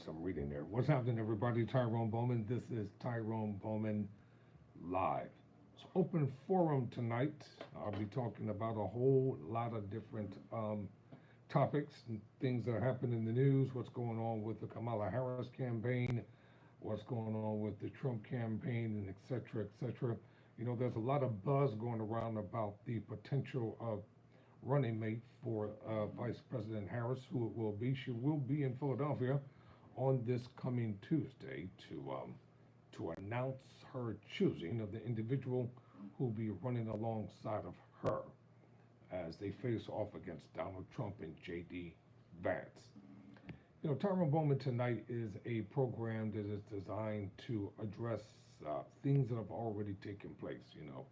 some reading there. What's happening, everybody? Tyrone Bowman. This is Tyrone Bowman Live. It's open forum tonight. I'll be talking about a whole lot of different topics and things that are happening in the news. What's going on with the Kamala Harris campaign? What's going on with the Trump campaign, and et cetera, et cetera. You know, there's a lot of buzz going around about the potential of running mate for Vice President Harris, who it will be. She will be in Philadelphia on this coming Tuesday to announce her choosing of the individual who will be running alongside of her as they face off against Donald Trump and J.D. Vance. You know, Tyrone Bowman tonight is a program that is designed to address things that have already taken place. You know,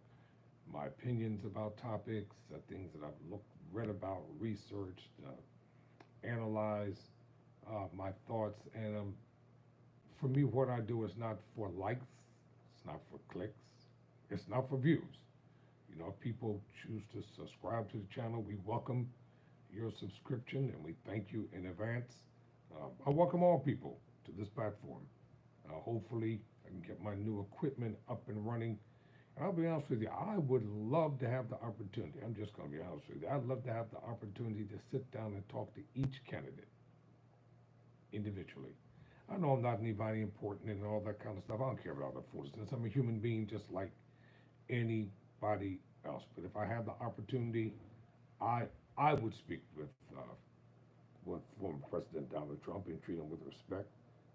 my opinions about topics, things that I've read about, researched, analyzed, my thoughts. And for me, what I do is not for likes, it's not for clicks, it's not for views. You know, if people choose to subscribe to the channel, we welcome your subscription and we thank you in advance. I welcome all people to this platform. Hopefully, I can get my new equipment up and running. And I'll be honest with you, I would love to have the opportunity. I'm just going to be honest with you. I'd love to have the opportunity to sit down and talk to each candidate individually. I know I'm not anybody important and all that kind of stuff. I don't care about all that foolishness. I'm a human being just like anybody else. But if I had the opportunity, I would speak with former President Donald Trump and treat him with respect,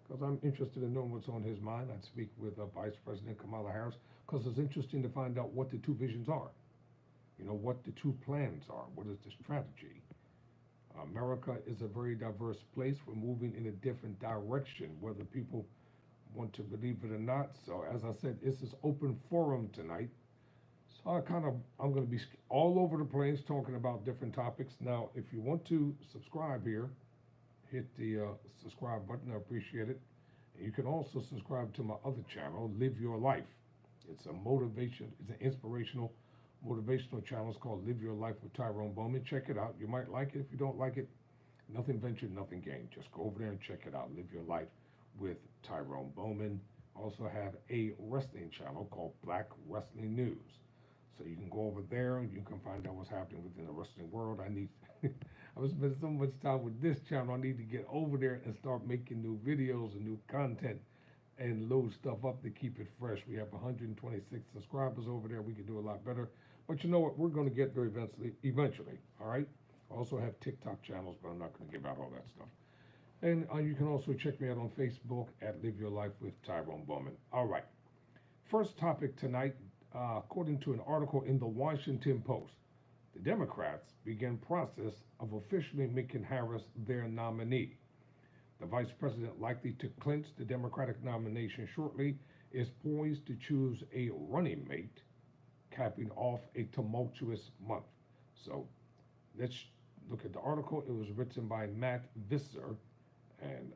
because I'm interested in knowing what's on his mind. I'd speak with Vice President Kamala Harris, because it's interesting to find out what the two visions are. You know, what the two plans are. What is the strategy? America is a very diverse place. We're moving in a different direction, whether people want to believe it or not. So as I said, this is open forum tonight. So I'm going to be all over the place talking about different topics. Now, if you want to subscribe here, hit the subscribe button. I appreciate it. And you can also subscribe to my other channel, Live Your Life. It's an inspirational, motivational channel. It's called Live Your Life with Tyrone Bowman. Check it out. You might like it. If you don't like it, nothing ventured, nothing gained. Just go over there and check it out. Live Your Life with Tyrone Bowman. Also have a wrestling channel called Black Wrestling News. So you can go over there and you can find out what's happening within the wrestling world. I've spent so much time with this channel. I need to get over there and start making new videos and new content and load stuff up to keep it fresh. We have 126 subscribers over there. We can do a lot better. But you know what? We're going to get there eventually. All right. I also have TikTok channels, but I'm not going to give out all that stuff. And you can also check me out on Facebook at Live Your Life with Tyrone Bowman. All right. First topic tonight. According to an article in the Washington Post, the Democrats began process of officially making Harris their nominee. The vice president, likely to clinch the Democratic nomination shortly, is poised to choose a running mate, capping off a tumultuous month. So let's look at the article. It was written by Matt Visser and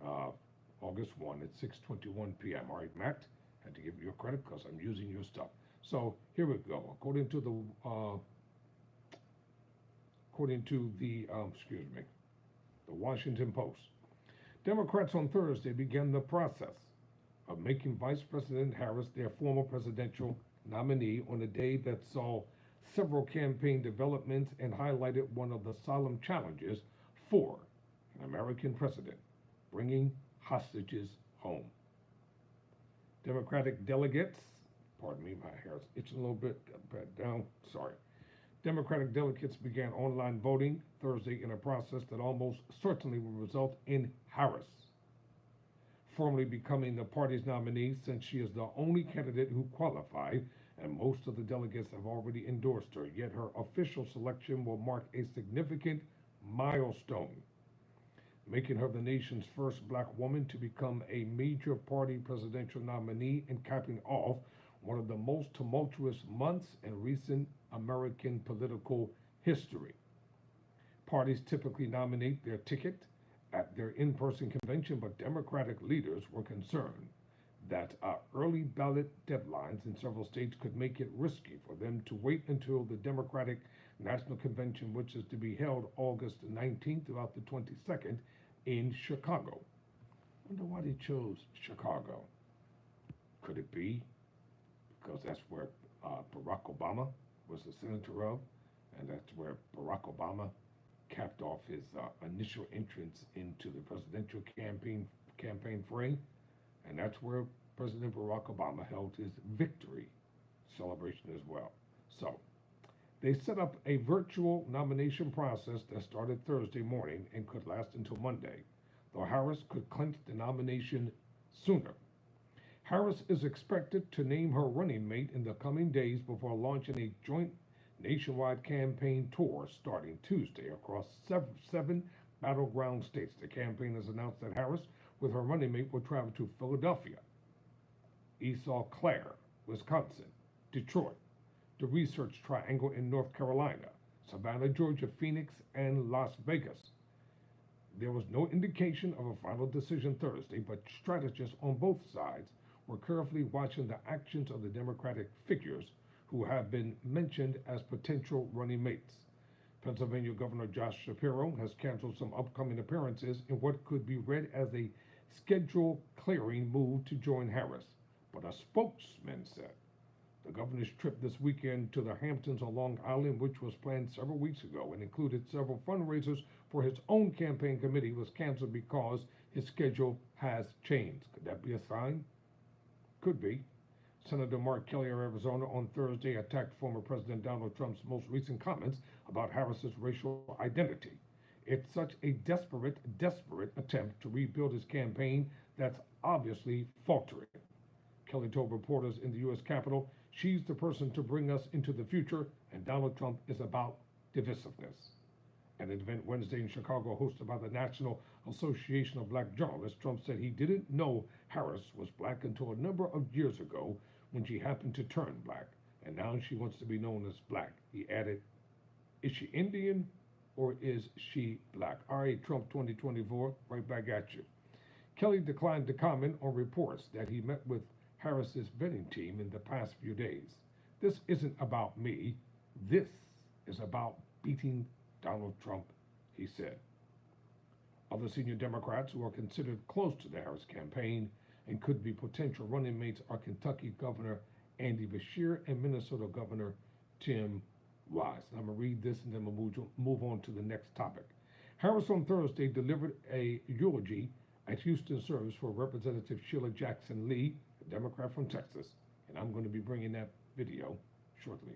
August 1 at 6:21 p.m. All right, Matt, had to give you a credit because I'm using your stuff. So here we go. According to the Washington Post, Democrats on Thursday began the process of making Vice President Harris their former presidential nominee on a day that saw several campaign developments and highlighted one of the solemn challenges for an American president: bringing hostages home. Democratic delegates, pardon me, my hair's itching a little bit, got back down, sorry. Democratic delegates began online voting Thursday in a process that almost certainly will result in Harris formally becoming the party's nominee, since she is the only candidate who qualified and most of the delegates have already endorsed her. Yet her official selection will mark a significant milestone, making her the nation's first black woman to become a major party presidential nominee and capping off one of the most tumultuous months in recent American political history. Parties typically nominate their ticket at their in-person convention, but Democratic leaders were concerned that early ballot deadlines in several states could make it risky for them to wait until the Democratic National Convention, which is to be held August 19th throughout the 22nd in Chicago. Wonder why they chose Chicago. Could it be because that's where Barack Obama was the senator of, and that's where Barack Obama capped off his initial entrance into the presidential campaign fray, and that's where President Barack Obama held his victory celebration as well. So they set up a virtual nomination process that started Thursday morning and could last until Monday, though Harris could clinch the nomination sooner. Harris is expected to name her running mate in the coming days before launching a joint nationwide campaign tour starting Tuesday across seven battleground states. The campaign has announced that Harris, with her running mate, will travel to Philadelphia, Eau Claire, Wisconsin, Detroit, the Research Triangle in North Carolina, Savannah, Georgia, Phoenix, and Las Vegas. There was no indication of a final decision Thursday, but strategists on both sides were carefully watching the actions of the Democratic figures who have been mentioned as potential running mates. Pennsylvania Governor Josh Shapiro has canceled some upcoming appearances in what could be read as a schedule clearing move to join Harris, but a spokesman said the governor's trip this weekend to the Hamptons on Long Island, which was planned several weeks ago and included several fundraisers for his own campaign committee, was canceled because his schedule has changed. Could that be a sign? Could be. Senator Mark Kelly of Arizona on Thursday attacked former President Donald Trump's most recent comments about Harris's racial identity. It's such a desperate attempt to rebuild his campaign that's obviously faltering. Kelly told reporters in the U.S. Capitol, she's the person to bring us into the future, and Donald Trump is about divisiveness. At an event Wednesday in Chicago hosted by the National Association of Black Journalists, Trump said he didn't know Harris was black until a number of years ago when she happened to turn black, and now she wants to be known as black. He added, is she Indian or is she black? All right, Trump 2024, right back at you. Kelly declined to comment on reports that he met with Harris's vetting team in the past few days. This isn't about me. This is about beating Donald Trump, he said. Other senior Democrats who are considered close to the Harris campaign and could be potential running mates are Kentucky Governor Andy Beshear and Minnesota Governor Tim Wise. I'm going to read this and then we'll move on to the next topic. Harris on Thursday delivered a eulogy at Houston service for Representative Sheila Jackson Lee, a Democrat from Texas, and I'm going to be bringing that video shortly,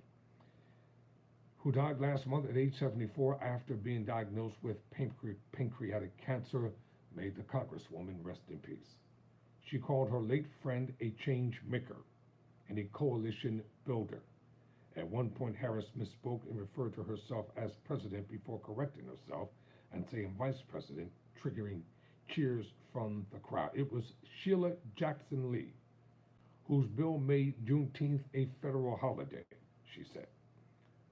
who died last month at age 74 after being diagnosed with pancreatic cancer. May the Congresswoman rest in peace. She called her late friend a change maker and a coalition builder. At one point, Harris misspoke and referred to herself as president before correcting herself and saying vice president, triggering cheers from the crowd. It was Sheila Jackson Lee, whose bill made Juneteenth a federal holiday, she said,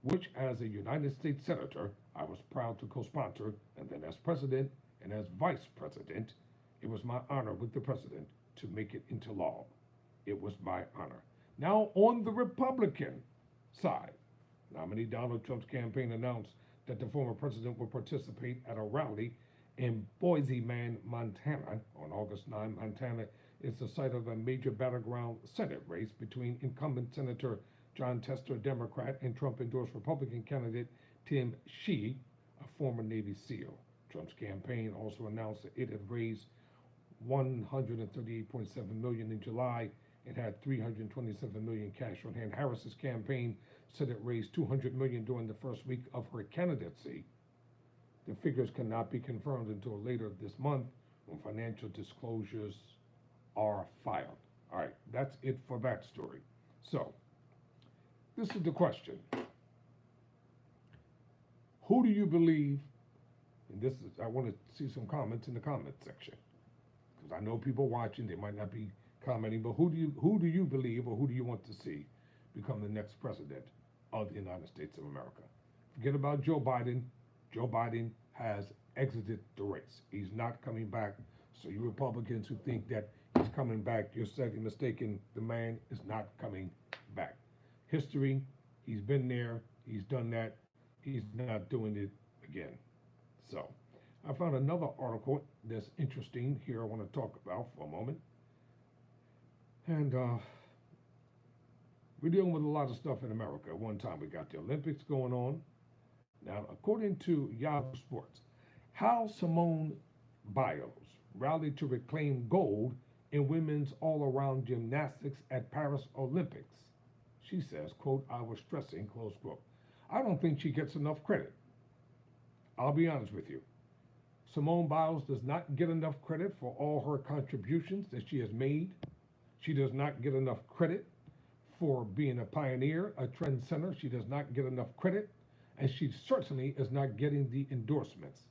which as a United States Senator, I was proud to co-sponsor, and then as president and as vice president, it was my honor with the president to make it into law. It was my honor. Now on the Republican side, nominee Donald Trump's campaign announced that the former president will participate at a rally in Boise, Montana on August 9. Montana is the site of a major battleground Senate race between incumbent Senator John Tester, Democrat, and Trump-endorsed Republican candidate Tim Shea, a former Navy SEAL. Trump's campaign also announced that it had raised $138.7 million in July and had $327 million cash on hand. Harris's campaign said it raised $200 million during the first week of her candidacy. The figures cannot be confirmed until later this month when financial disclosures are filed. All right, that's it for that story. So, this is the question. Who do you believe, and this is, I want to see some comments in the comment section, because I know people watching, they might not be commenting, but who do you believe or who do you want to see become the next president of the United States of America? Forget about Joe Biden. Joe Biden has exited the race. He's not coming back. So you Republicans who think that he's coming back, you're sadly mistaken. The man is not coming back. History, he's been there, he's done that, he's not doing it again. So I found another article that's interesting here I want to talk about for a moment. And we're dealing with a lot of stuff in America. At one time, we got the Olympics going on. Now, according to Yahoo Sports, how Simone Biles rallied to reclaim gold in women's all-around gymnastics at Paris Olympics. She says, quote, I was stressing, close quote. I don't think she gets enough credit. I'll be honest with you. Simone Biles does not get enough credit for all her contributions that she has made. She does not get enough credit for being a pioneer, a trendsetter. She does not get enough credit, and she certainly is not getting the endorsements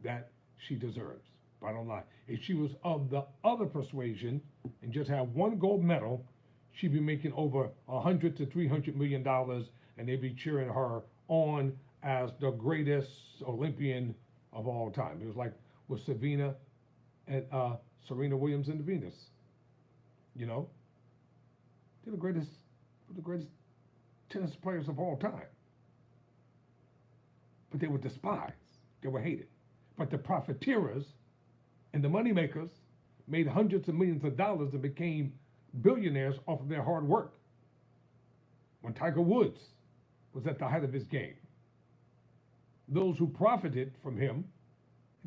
that she deserves. Bottom line, if she was of the other persuasion and just had one gold medal, she'd be making over $100 to $300 million, and they'd be cheering her on as the greatest Olympian of all time. It was like with Serena Williams and the Venus. You know, they're the greatest tennis players of all time. But they were despised. They were hated. But the profiteers and the moneymakers made hundreds of millions of dollars and became billionaires off of their hard work. When Tiger Woods was at the height of his game, those who profited from him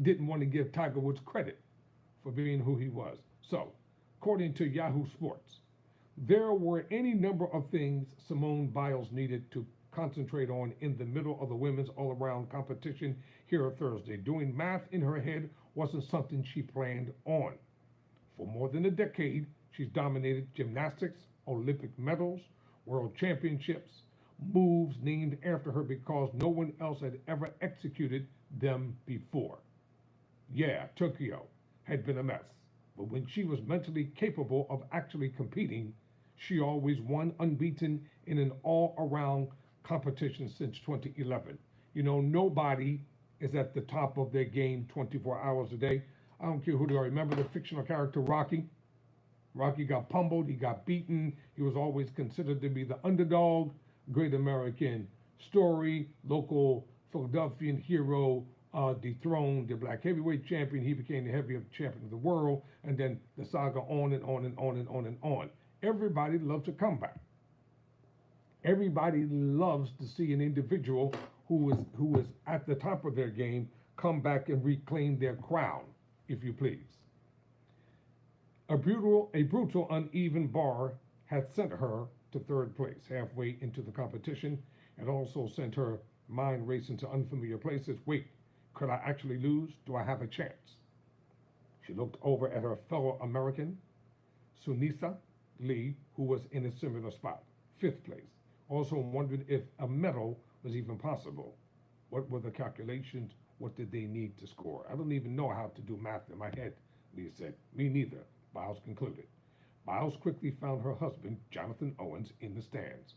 didn't want to give Tiger Woods credit for being who he was. So, according to Yahoo Sports, there were any number of things Simone Biles needed to concentrate on in the middle of the women's all-around competition here Thursday. Doing math in her head wasn't something she planned on. For more than a decade, she's dominated gymnastics, Olympic medals, world championships, moves named after her because no one else had ever executed them before. Yeah, Tokyo had been a mess, but when she was mentally capable of actually competing, she always won unbeaten in an all-around competition since 2011. You know, nobody is at the top of their game 24 hours a day. I don't care who they are. Remember the fictional character Rocky? Rocky got pummeled, he got beaten, he was always considered to be the underdog. Great American story, local Philadelphian hero, dethroned the black heavyweight champion. He became the heavyweight champion of the world, and then the saga on and on and on and on and on. Everybody loves a comeback. Everybody loves to see an individual who is at the top of their game come back and reclaim their crown, if you please. A brutal, uneven bar had sent her to third place halfway into the competition, and also sent her mind racing to unfamiliar places. Wait, could I actually lose? Do I have a chance? She looked over at her fellow American, Sunisa Lee, who was in a similar spot, fifth place. Also wondered if a medal was even possible. What were the calculations? What did they need to score? I don't even know how to do math in my head, Lee said. Me neither, Biles concluded. Biles quickly found her husband, Jonathan Owens, in the stands.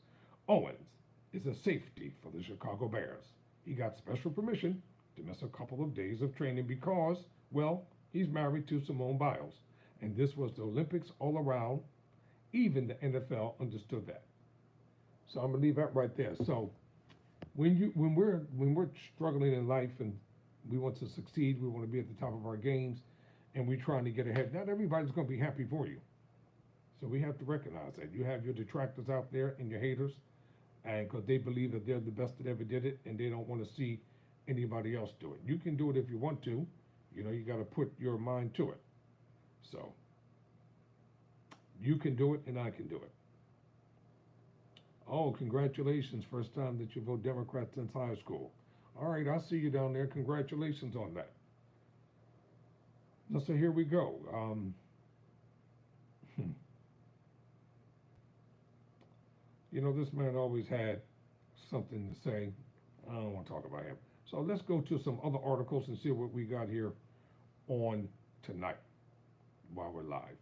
Owens is a safety for the Chicago Bears. He got special permission to miss a couple of days of training because, well, he's married to Simone Biles, and this was the Olympics all around. Even the NFL understood that. So I'm gonna leave that right there. So when we're struggling in life and we want to succeed, we want to be at the top of our games, and we're trying to get ahead. Not everybody's gonna be happy for you. So we have to recognize that. You have your detractors out there and your haters, and because they believe that they're the best that ever did it, and they don't want to see anybody else do it. You can do it if you want to. You know, you got to put your mind to it. So you can do it, and I can do it. Oh, congratulations. First time that you vote Democrat since high school. All right, I see you down there. Congratulations on that. So here we go. You know, this man always had something to say. I don't want to talk about him. So let's go to some other articles and see what we got here on tonight while we're live.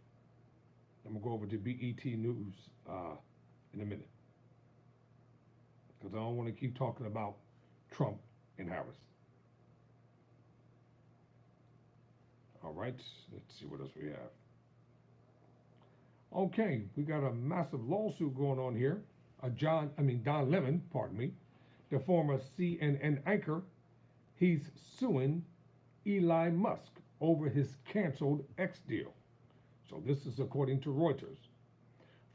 I'm going to go over to BET News in a minute, because I don't want to keep talking about Trump and Harris. All right, let's see what else we have. Okay, we got a massive lawsuit going on here. Don Lemon, the former CNN anchor, he's suing Elon Musk over his canceled X deal. So this is according to Reuters.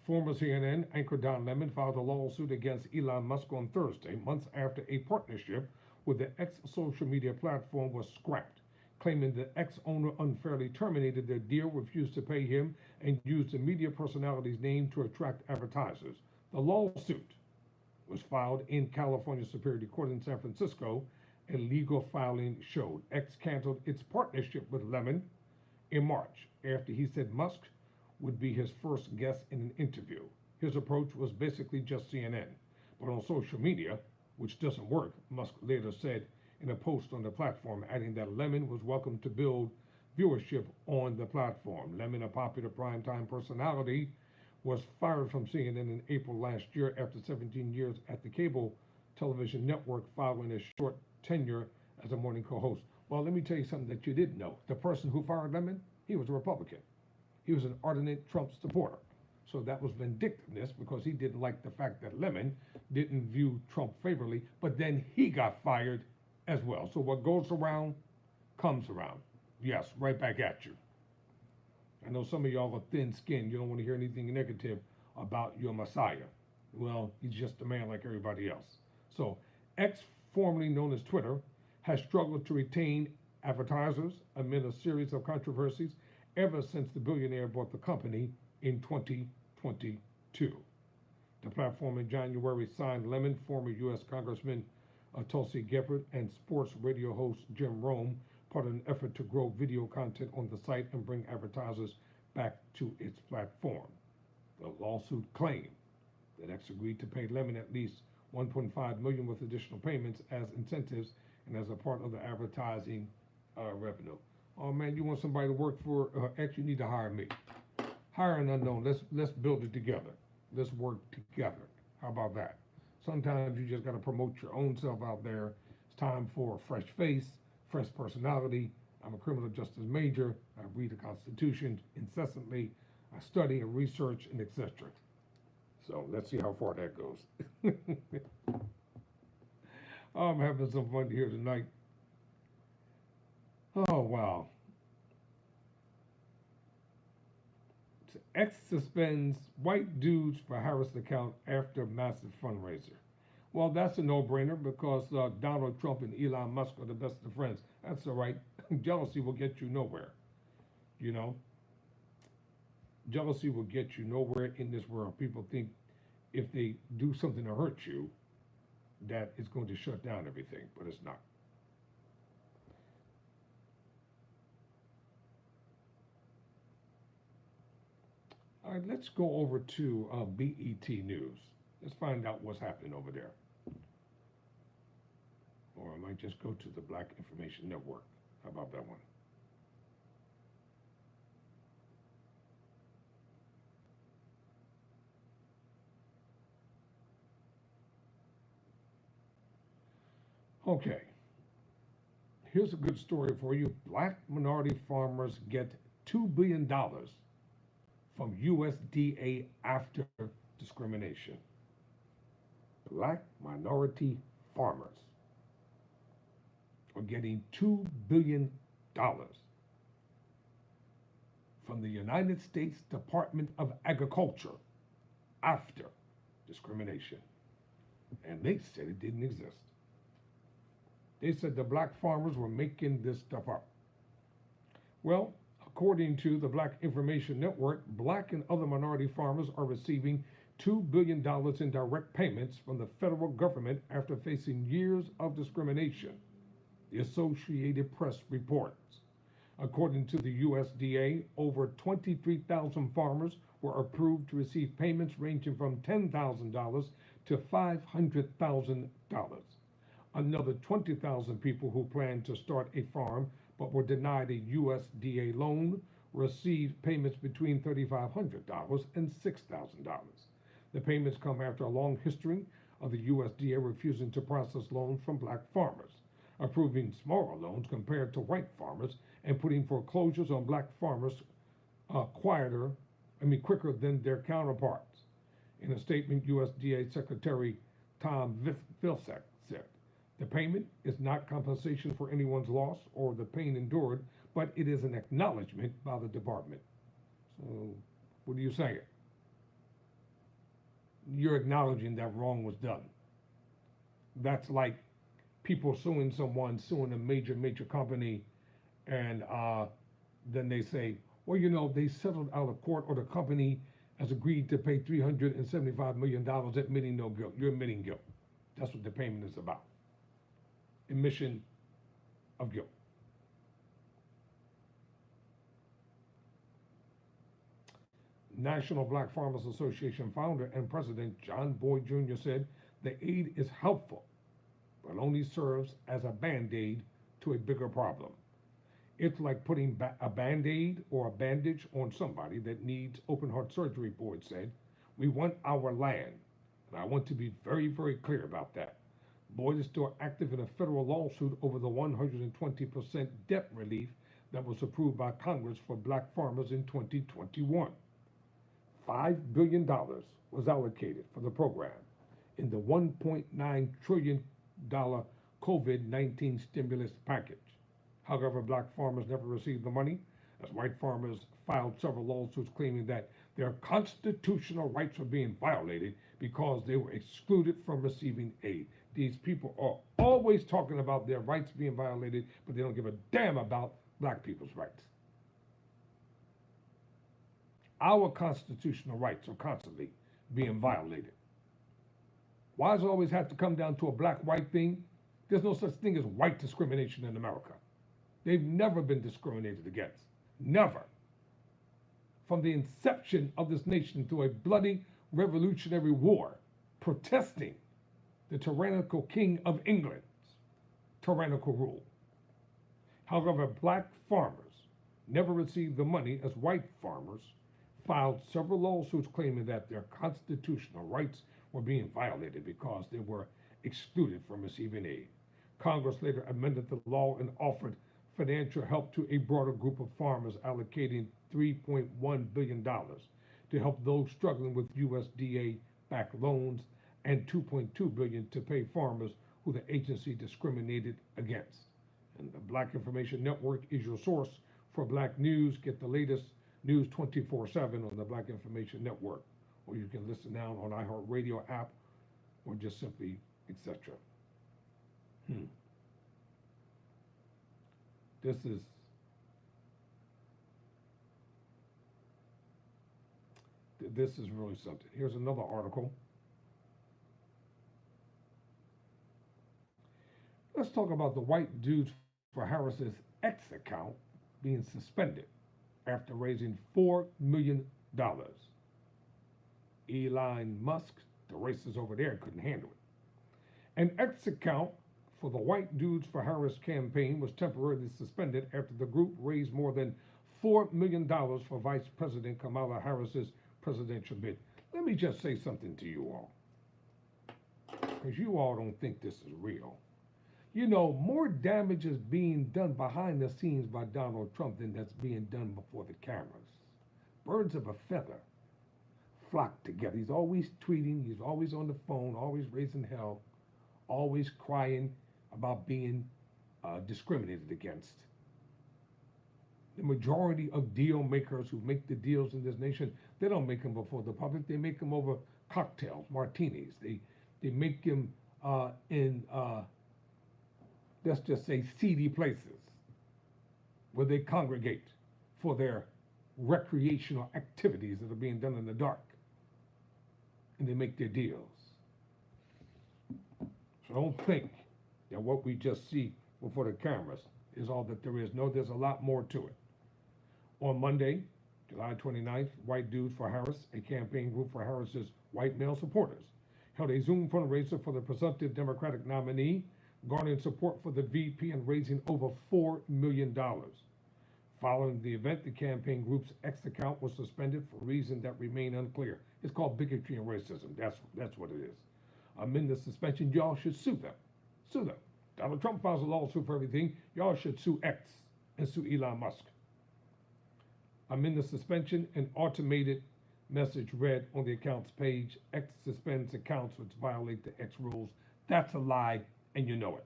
Former CNN anchor Don Lemon filed a lawsuit against Elon Musk on Thursday, months after a partnership with the X social media platform was scrapped, claiming the X owner unfairly terminated their deal, refused to pay him, and used the media personality's name to attract advertisers. The lawsuit was filed in California Superior Court in San Francisco. A legal filing showed X canceled its partnership with Lemon in March after he said Musk would be his first guest in an interview. His approach was basically just CNN, but on social media, which doesn't work, Musk later said in a post on the platform, adding that Lemon was welcome to build viewership on the platform. Lemon, a popular primetime personality, was fired from CNN in April last year after 17 years at the cable television network following a short tenure as a morning co-host. Well, let me tell you something that you didn't know. The person who fired Lemon, he was a Republican. He was an ardent Trump supporter. So that was vindictiveness because he didn't like the fact that Lemon didn't view Trump favorably, but then he got fired as well. So what goes around comes around. Yes, right back at you. I know some of y'all are thin-skinned. You don't want to hear anything negative about your Messiah. Well, he's just a man like everybody else. So X, formerly known as Twitter, has struggled to retain advertisers amid a series of controversies ever since the billionaire bought the company in 2022. The platform in January signed Lemon, former U.S. Congressman Tulsi Gabbard, and sports radio host Jim Rome, part of an effort to grow video content on the site and bring advertisers back to its platform. The lawsuit claimed that X agreed to pay Lemon at least $1.5 million with additional payments as incentives and as a part of the advertising revenue. Oh man, you want somebody to work for X? You need to hire me. Hire an unknown. Let's build it together. Let's work together. How about that? Sometimes you just got to promote your own self out there. It's time for a fresh face, fresh personality. I'm a criminal justice major. I read the Constitution incessantly. I study and research and etc. So let's see how far that goes. I'm having some fun here tonight. Oh, wow. X suspends white dudes for Harris account after massive fundraiser. Well, that's a no-brainer because Donald Trump and Elon Musk are the best of friends. That's all right. Jealousy will get you nowhere. You know? Jealousy will get you nowhere in this world. People think if they do something to hurt you, that it's going to shut down everything, but it's not. All right, let's go over to BET News. Let's find out what's happening over there. Or I might just go to the Black Information Network. How about that one? Okay, here's a good story for you. Black minority farmers get $2 billion from USDA after discrimination. Black minority farmers are getting $2 billion from the United States Department of Agriculture after discrimination. And they said it didn't exist. They said the black farmers were making this stuff up. Well, according to the Black Information Network, black and other minority farmers are receiving $2 billion in direct payments from the federal government after facing years of discrimination, the Associated Press reports. According to the USDA, over 23,000 farmers were approved to receive payments ranging from $10,000 to $500,000. Another 20,000 people who planned to start a farm but were denied a USDA loan received payments between $3,500 and $6,000. The payments come after a long history of the USDA refusing to process loans from black farmers, approving smaller loans compared to white farmers, and putting foreclosures on black farmers quicker than their counterparts. In a statement, USDA Secretary Tom Vilsack said, The payment is not compensation for anyone's loss or the pain endured, but it is an acknowledgement by the department. So, what are you saying? You're acknowledging that wrong was done. That's like people suing someone, suing a major company, and then they say, well, they settled out of court, or the company has agreed to pay $375 million, admitting no guilt. You're admitting guilt. That's what the payment is about. Admission of guilt. National Black Farmers Association founder and president John Boyd Jr. said the aid is helpful, but only serves as a band-aid to a bigger problem. It's like putting a band-aid or a bandage on somebody that needs open-heart surgery, Boyd said. We want our land, and I want to be very, very clear about that. Boyd is still active in a federal lawsuit over the 120% debt relief that was approved by Congress for black farmers in 2021. $5 billion was allocated for the program in the $1.9 trillion COVID-19 stimulus package. However, black farmers never received the money, as white farmers filed several lawsuits claiming that their constitutional rights were being violated because they were excluded from receiving aid. These people are always talking about their rights being violated, but they don't give a damn about black people's rights. Our constitutional rights are constantly being violated. Why does it always have to come down to a black-white thing? There's no such thing as white discrimination in America. They've never been discriminated against. Never. From the inception of this nation through a bloody revolutionary war, protesting the tyrannical king of England's tyrannical rule. However, black farmers never received the money, as white farmers filed several lawsuits claiming that their constitutional rights were being violated because they were excluded from receiving aid. Congress later amended the law and offered financial help to a broader group of farmers, allocating $3.1 billion to help those struggling with USDA-backed loans and $2.2 billion to pay farmers who the agency discriminated against. And the Black Information Network is your source for black news. Get the latest news 24/7 on the Black Information Network, or you can listen now on iHeartRadio app, or just simply etc. This is really something. Here's another article. Let's talk about the white dudes for Harris's X account being suspended after raising $4 million. Elon Musk, the racists over there, couldn't handle it. An X account for the White Dudes for Harris campaign was temporarily suspended after the group raised more than $4 million for Vice President Kamala Harris's presidential bid. Let me just say something to you all, because you all don't think this is real. More damage is being done behind the scenes by Donald Trump than that's being done before the cameras. Birds of a feather flock together. He's always tweeting, he's always on the phone, always raising hell, always crying about being discriminated against. The majority of deal makers who make the deals in this nation, they don't make them before the public. They make them over cocktails, martinis. They make them in let's just say seedy places where they congregate for their recreational activities that are being done in the dark, and they make their deals. So don't think that what we just see before the cameras is all that there is. No, there's a lot more to it. On Monday, July 29th, White Dudes for Harris, a campaign group for Harris's white male supporters, held a Zoom fundraiser for the presumptive Democratic nominee, garnering support for the VP and raising over $4 million. Following the event, the campaign group's X account was suspended for reasons that remain unclear. It's called bigotry and racism. That's what it is. Amid the suspension, y'all should sue them. Sue them. Donald Trump files a lawsuit for everything. Y'all should sue X and sue Elon Musk. Amid the suspension, an automated message read on the account's page: X suspends accounts which violate the X rules. That's a lie. and you know it.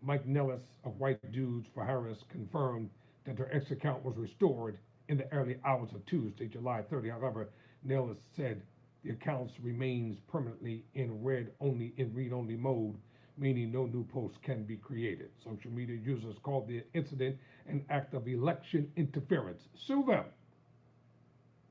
Mike Nellis of White Dudes for Harris confirmed that their X account was restored in the early hours of Tuesday, July 30. However, Nellis said the accounts remains permanently in read-only mode, meaning no new posts can be created. Social media users called the incident an act of election interference. Sue them.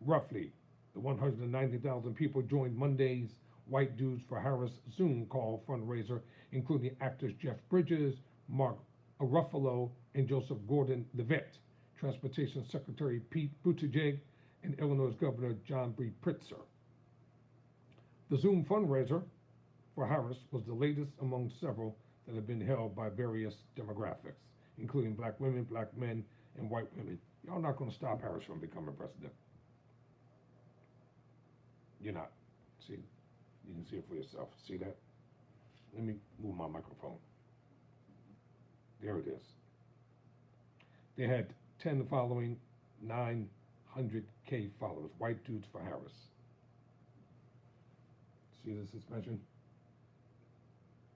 Roughly, the 190,000 people joined Monday's White Dudes for Harris Zoom call fundraiser, including actors Jeff Bridges, Mark Ruffalo, and Joseph Gordon-Levitt, Transportation Secretary Pete Buttigieg, and Illinois Governor John B. Pritzker. The Zoom fundraiser for Harris was the latest among several that have been held by various demographics, including black women, black men, and white women. Y'all not going to stop Harris from becoming president. You're not. See, you can see it for yourself. See that? Let me move my microphone. There it is. They had 10 following, 900K followers. White Dudes for Harris. See the suspension?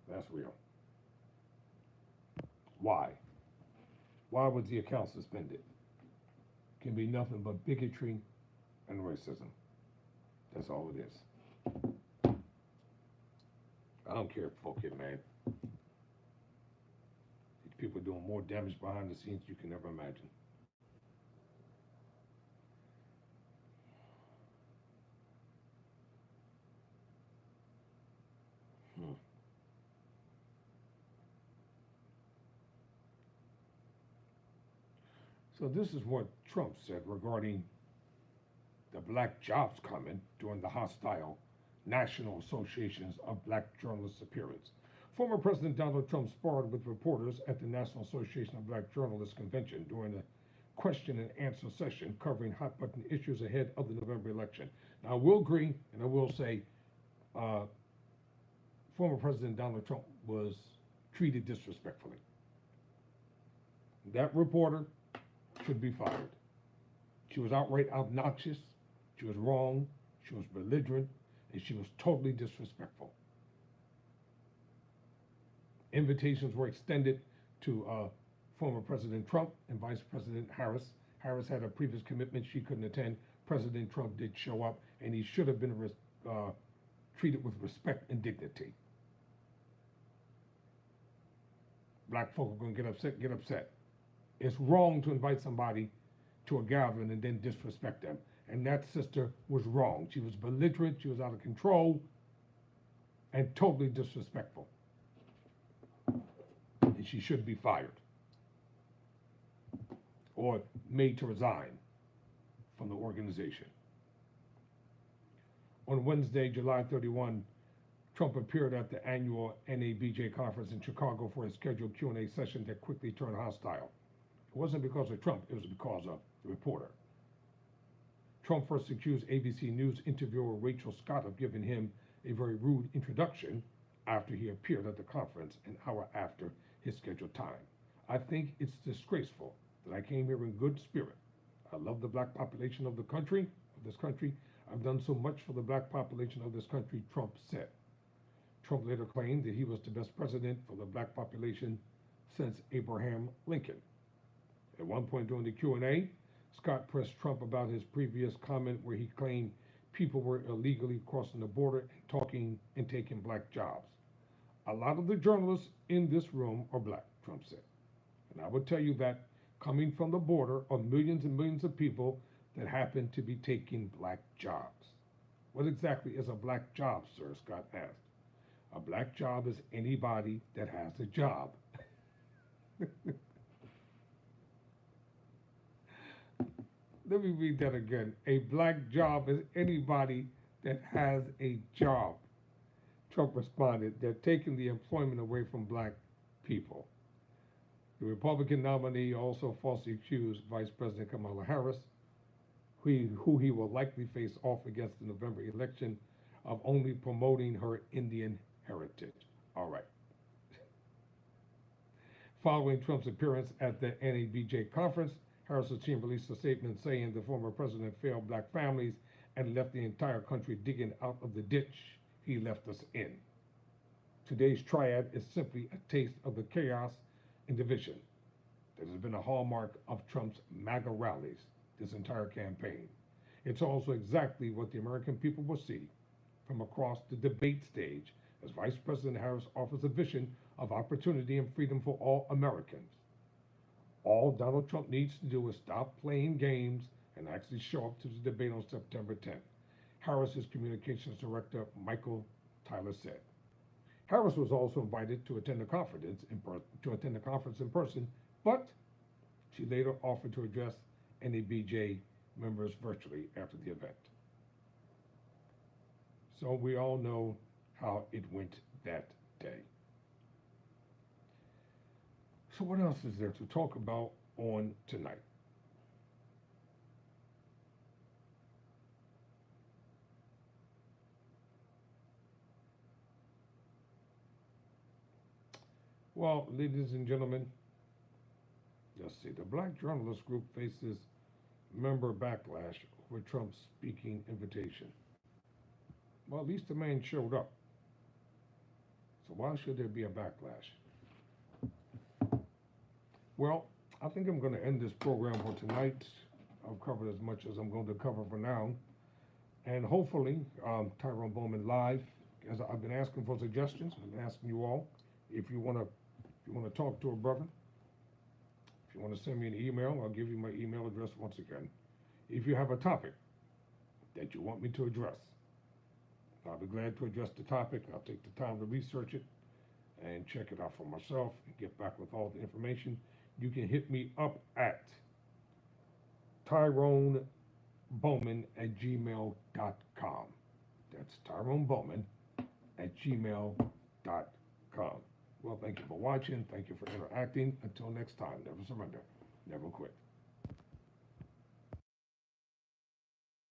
That's real. Why? Why was the account suspended? Can be nothing but bigotry and racism. That's all it is. I don't care if folk get mad. These people are doing more damage behind the scenes you can never imagine. So this is what Trump said regarding the black jobs comment during the hostile National Associations of Black Journalists appearance. Former President Donald Trump sparred with reporters at the National Association of Black Journalists convention during a question and answer session covering hot button issues ahead of the November election. Now, I will agree, and I will say, former President Donald Trump was treated disrespectfully. That reporter should be fired. She was outright obnoxious, she was wrong, she was belligerent, and she was totally disrespectful. Invitations were extended to former President Trump and Vice President Harris. Harris had a previous commitment she couldn't attend. President Trump did show up, and he should have been treated with respect and dignity. Black folk are going to get upset, get upset. It's wrong to invite somebody to a gathering and then disrespect them. And that sister was wrong. She was belligerent, she was out of control, and totally disrespectful. And she should be fired or made to resign from the organization. On Wednesday, July 31, Trump appeared at the annual NABJ conference in Chicago for a scheduled Q&A session that quickly turned hostile. It wasn't because of Trump, it was because of the reporter. Trump first accused ABC News interviewer Rachel Scott of giving him a very rude introduction after he appeared at the conference an hour after his scheduled time. I think it's disgraceful that I came here in good spirit. I love the black population of this country. I've done so much for the black population of this country, Trump said. Trump later claimed that he was the best president for the black population since Abraham Lincoln. At one point during the Q&A, Scott pressed Trump about his previous comment where he claimed people were illegally crossing the border and talking and taking black jobs. A lot of the journalists in this room are black, Trump said. And I would tell you that coming from the border are millions and millions of people that happen to be taking black jobs. What exactly is a black job, sir? Scott asked. A black job is anybody that has a job. Let me read that again. A black job is anybody that has a job. Trump responded, they're taking the employment away from black people. The Republican nominee also falsely accused Vice President Kamala Harris, who he will likely face off against the November election, of only promoting her Indian heritage. All right. Following Trump's appearance at the NABJ conference, Harris's team released a statement saying the former president failed black families and left the entire country digging out of the ditch he left us in. Today's triad is simply a taste of the chaos and division that has been a hallmark of Trump's MAGA rallies this entire campaign. It's also exactly what the American people will see from across the debate stage as Vice President Harris offers a vision of opportunity and freedom for all Americans. All Donald Trump needs to do is stop playing games and actually show up to the debate on September 10th, Harris's communications director, Michael Tyler, said. Harris was also invited to attend the conference in person, but she later offered to address NABJ members virtually after the event. So we all know how it went that day. So what else is there to talk about on tonight? Well, ladies and gentlemen, let's see. The Black Journalist Group faces member backlash over Trump's speaking invitation. Well, at least the man showed up. So why should there be a backlash? Well, I think I'm going to end this program for tonight. I've covered as much as I'm going to cover for now. And hopefully, Tyrone Bowman Live, as I've been asking for suggestions, I've been asking you all, if you want to talk to a brother, if you want to send me an email, I'll give you my email address once again. If you have a topic that you want me to address, I'll be glad to address the topic. I'll take the time to research it and check it out for myself and get back with all the information. You can hit me up at TyroneBowman@gmail.com. That's TyroneBowman@gmail.com. Well, thank you for watching. Thank you for interacting. Until next time, never surrender, never quit.